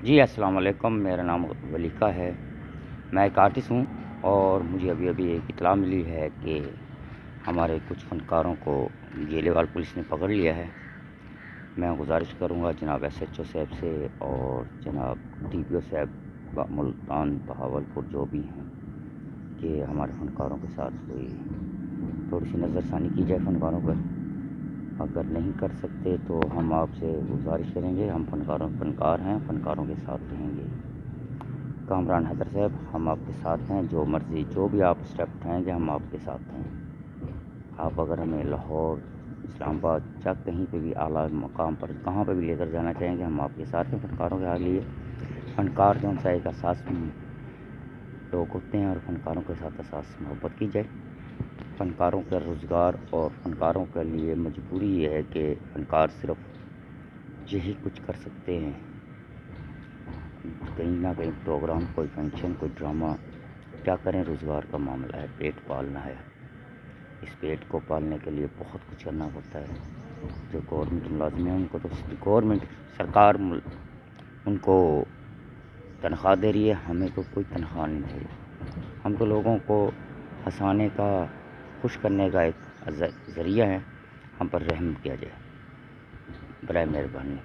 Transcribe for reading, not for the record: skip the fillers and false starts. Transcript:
جی السلام علیکم، میرا نام ولیکہ ہے۔ میں ایک آرٹسٹ ہوں اور مجھے ابھی ایک اطلاع ملی ہے کہ ہمارے کچھ فنکاروں کو گیلے پولیس نے پکڑ لیا ہے۔ میں گزارش کروں گا جناب ایس ایچ او صاحب سے اور جناب ڈی پی او صاحب ملتان بہاولپور جو بھی ہیں کہ ہمارے فنکاروں کے ساتھ کوئی تھوڑی سی نظر ثانی کی جائے فنکاروں پر۔ اگر نہیں کر سکتے تو ہم آپ سے گزارش کریں گے، ہم فنکار ہیں، فنکاروں کے ساتھ رہیں گے۔ کامران حیدر صاحب ہم آپ کے ساتھ ہیں، جو مرضی جو بھی آپ اسٹیپ اٹھائیں گے ہم آپ کے ساتھ ہیں۔ آپ اگر ہمیں لاہور، اسلام آباد یا کہیں پہ بھی اعلیٰ مقام پر کہاں پہ بھی لے کر جانا چاہیں گے ہم آپ کے ساتھ ہیں۔ فنکاروں کے لیے فنکار جو سا ایک اساس لوگ ہوتے ہیں اور فنکاروں کے ساتھ اساس محبت کی جائے۔ فنکاروں کا روزگار اور فنکاروں کے لیے مجبوری یہ ہے کہ فنکار صرف یہی کچھ کر سکتے ہیں، کہیں نہ کہیں پروگرام، کوئی فنکشن، کوئی ڈرامہ، کیا کریں؟ روزگار کا معاملہ ہے، پیٹ پالنا ہے۔ اس پیٹ کو پالنے کے لیے بہت کچھ کرنا پڑتا ہے۔ جو گورنمنٹ ملازم ہیں ان کو تو گورنمنٹ سرکار ان کو تنخواہ دے رہی ہے، ہمیں تو کوئی تنخواہ نہیں دے رہی۔ ہم تو لوگوں کو ہنسانے کا، خوش کرنے کا ایک ذریعہ ہے، ہم پر رحم کیا جائے برائے مہربانی۔